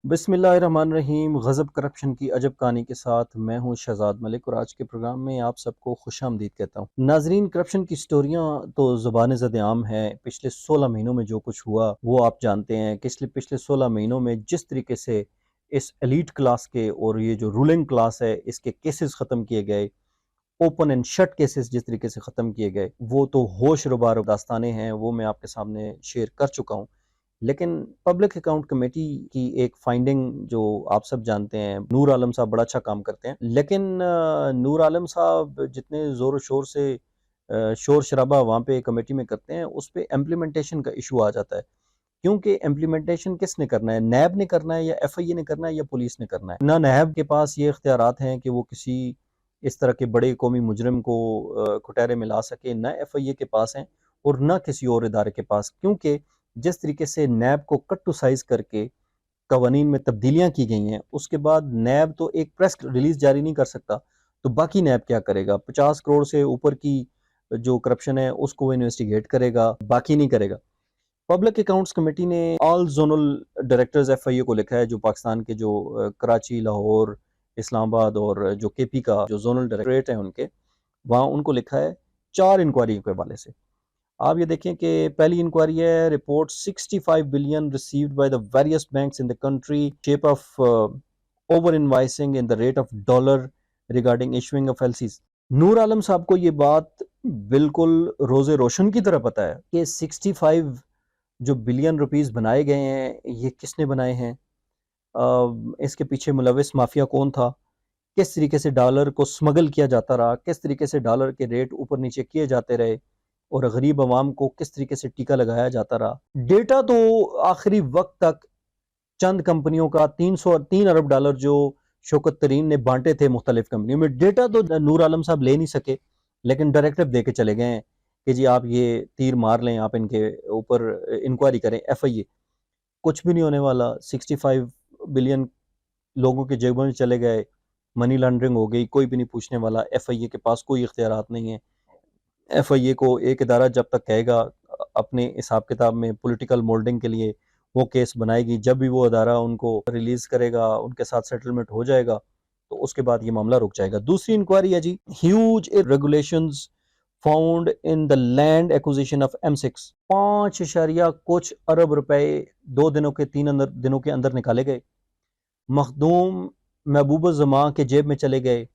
बिस्मिल्लाहिर्रहमानिर्रहीम। गज़ब करप्शन की अजब कहानी के साथ मैं हूं शहजाद मलिक और आज के प्रोग्राम में आप सबको खुशामदीद कहता हूं। नाजरीन, करप्शन की स्टोरियां तो ज़ुबान ज़द-ए-आम है। पिछले 16 महीनों में जो कुछ हुआ वो आप जानते हैं। पिछले 16 महीनों में जिस तरीके से इस एलीट क्लास के और ये जो रूलिंग क्लास है इसके केसेस ख़त्म किए गए, ओपन एंड शट केसेस जिस तरीके से ख़त्म किए गए, वो तो होश रुबार दास्तानें हैं, वो मैं आपके सामने शेयर कर चुका हूँ। लेकिन पब्लिक अकाउंट कमेटी की एक फाइंडिंग जो आप सब जानते हैं, नूर आलम साहब बड़ा अच्छा काम करते हैं, लेकिन नूर आलम साहब जितने ज़ोर शोर से शोर शराबा वहाँ पे कमेटी में करते हैं, उस पे इम्प्लीमेंटेशन का इशू आ जाता है। क्योंकि इम्प्लीमेंटेशन किसने करना है? नैब ने करना है या एफआईए ने करना है या पुलिस ने करना है? ना नैब के पास ये इख्तियारात हैं कि वो किसी इस तरह के बड़े कौमी मुजरिम को कुटहरे में ला सके, ना एफआईए के पास हैं और ना किसी और इदारे के पास। क्योंकि जिस तरीके से नैब को कट टू साइज करके कवानीन में तब्दीलियां की गई हैं, उसके बाद नैब तो एक प्रेस रिलीज जारी नहीं कर सकता, तो बाकी नैब क्या करेगा? 50 करोड़ से ऊपर की जो करप्शन है उसको वो इन्वेस्टिगेट करेगा, बाकी नहीं करेगा। पब्लिक अकाउंट्स कमेटी ने ऑल जोनल डायरेक्टर्स एफआईए को लिखा है, जो पाकिस्तान के जो कराची, लाहौर, इस्लामाबाद और जो केपी का जो जोनल डायरेक्टरेट है उनके, वहाँ उनको लिखा है 4 इंक्वायरी के हवाले से। आप ये देखें कि पहली इंक्वायरी है, report 65 billion received by the various banks in the country, shape of over invoicing in the rate of dollar regarding issuing of LCs. Noor Alam साहब को ये बात बिल्कुल रोजे रोशन की तरह पता है कि 65 जो बिलियन रुपीस बनाए गए हैं, ये किसने बनाए हैं, इसके पीछे मुलविस माफिया कौन था, किस तरीके से डॉलर को स्मगल किया जाता रहा, किस तरीके से डॉलर के रेट ऊपर नीचे किए जाते रहे और गरीब आवाम को किस तरीके से टीका लगाया जाता रहा। डेटा तो आखिरी वक्त तक चंद कंपनियों का 3 अरब डॉलर जो शौकत तरीन ने बांटे थे मुख्तलिफ कंपनियों में, डेटा तो नूर आलम साहब ले नहीं सके, लेकिन डायरेक्टिव दे के चले गए हैं कि जी आप ये तीर मार लें, आप इनके ऊपर इंक्वायरी करें, एफआईए। कुछ भी नहीं होने वाला। 65 बिलियन लोगों के जेबों में चले गए, मनी लॉन्ड्रिंग हो गई, कोई भी नहीं पूछने वाला। एफआईए के पास कोई इख्तियारात नहीं है। एफआईए को एक इदारा जब तक कहेगा अपने हिसाब किताब में पॉलिटिकल मोल्डिंग के लिए वो केस बनाएगी, जब भी वो इदारा उनको रिलीज करेगा, उनके साथ सेटलमेंट हो जाएगा, तो उसके बाद ये मामला रुक जाएगा। दूसरी इंक्वायरी है जी, huge irregulations found in the land acquisition of M6। 5 कुछ अरब रुपए 2 दिनों के 3 दिनों के अंदर निकाले गए। मखदूम महबूब जमा के जेब में चले गए,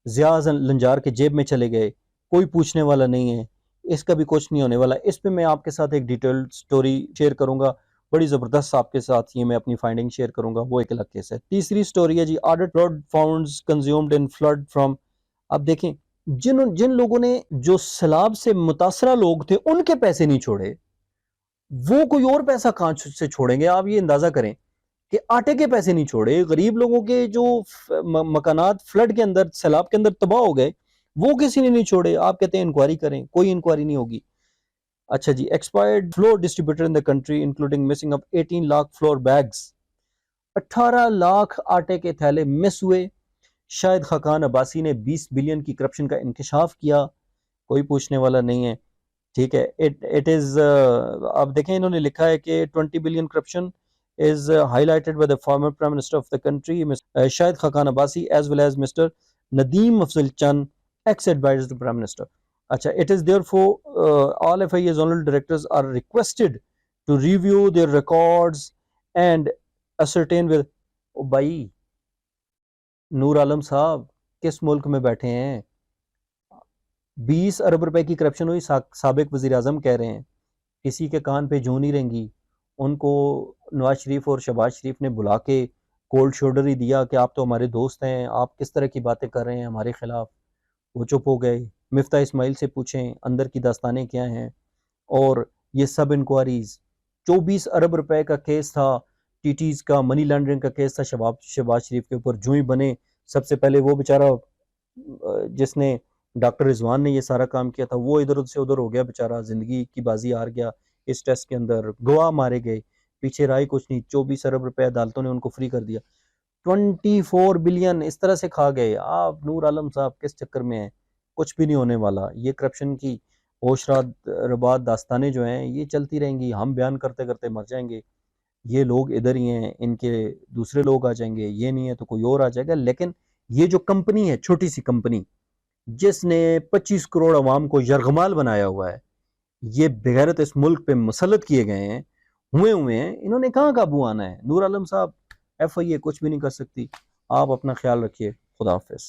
जिया लंजार के जेब में चले गए, कोई पूछने वाला नहीं है। इसका भी कुछ नहीं होने वाला। इस पे मैं आपके साथ एक डिटेल्ड स्टोरी शेयर करूंगा, बड़ी ज़बरदस्त। आपके साथ ये मैं अपनी फाइंडिंग शेयर करूंगा, वो एक अलग केस है। तीसरी स्टोरी है जी, audit flood funds consumed in flood from. अब देखें, जिन जिन लोगों ने जो सैलाब से मुतासरा लोग थे उनके पैसे नहीं छोड़े, वो कोई और पैसा कहां से छोड़ेंगे? आप ये अंदाजा करें कि आटे के पैसे नहीं छोड़े, गरीब लोगों के जो मकानात फ्लड के अंदर, सैलाब के अंदर तबाह हो गए, वो किसी ने नहीं छोड़े। आप कहते हैं इंक्वायरी करें, कोई इंक्वायरी नहीं होगी। अच्छा जी, expired flour distributor in the country including missing of 18 lakh flour bags. 18 lakh आटे के थैले मिस हुए। शायद खाकान अब्बासी ने 20 बिलियन की करप्शन का इंकशाफ किया, कोई पूछने वाला नहीं है। ठीक है, इट इज अब देखें, इन्होंने लिखा है कि 20 billion corruption is highlighted by the former Prime Minister of the country, Shahid Khaqan Abbasi, as well as Mr. Nadeem Afzal Chand, ex-advisor to the Prime Minister. Achha, it is therefore all FIA zonal directors are requested to review their records and ascertain with भाई नूर आलम साहब किस मुल्क में बैठे हैं? 20 अरब रुपए की corruption हुई, साबिक वजीर आजम कह रहे हैं। किसी के कान पे जूं नहीं रहेंगी। उनको नवाज शरीफ और शहबाज शरीफ ने बुला के कोल्ड शोल्डर ही दिया कि आप तो हमारे दोस्त हैं, आप किस तरह की बातें कर रहे हैं हमारे खिलाफ। वो चुप हो गए। मिफ्ता इस्माइल से पूछें अंदर की दास्तानें क्या हैं। और ये सब इंक्वायरीज, 24 अरब रुपए का केस था, टीटीज का मनी लॉन्ड्रिंग का केस था शहबाज शरीफ के ऊपर। जो ही बने, सबसे पहले वो बेचारा जिसने, डॉक्टर रिजवान ने ये सारा काम किया था, वो इधर से उधर हो गया बेचारा, जिंदगी की बाजी हार गया इस टेस्ट के अंदर, गवाह मारे गए, पीछे राय कुछ नहीं। 24 अरब रुपए अदालतों ने उनको फ्री कर दिया। 24 बिलियन इस तरह से खा गए। आप नूर आलम साहब किस चक्कर में हैं? कुछ भी नहीं होने वाला। ये करप्शन की होशरात रबात दास्तानें जो हैं ये चलती रहेंगी, हम बयान करते करते मर जाएंगे। یہ لوگ ادھر ہی ہیں، ان کے دوسرے لوگ آ جائیں گے، یہ نہیں ہے تو کوئی اور آ جائے گا. لیکن یہ جو کمپنی ہے، چھوٹی سی کمپنی جس نے 25 کروڑ عوام کو یرغمال بنایا ہوا ہے، یہ بغیرت اس ملک پہ مسلط کیے گئے ہیں، ہوئے ہیں، انہوں نے کہاں قابو آنا ہے؟ نور عالم صاحب، ایف آئی اے کچھ بھی نہیں کر سکتی. آپ اپنا خیال رکھیے. خدا حافظ.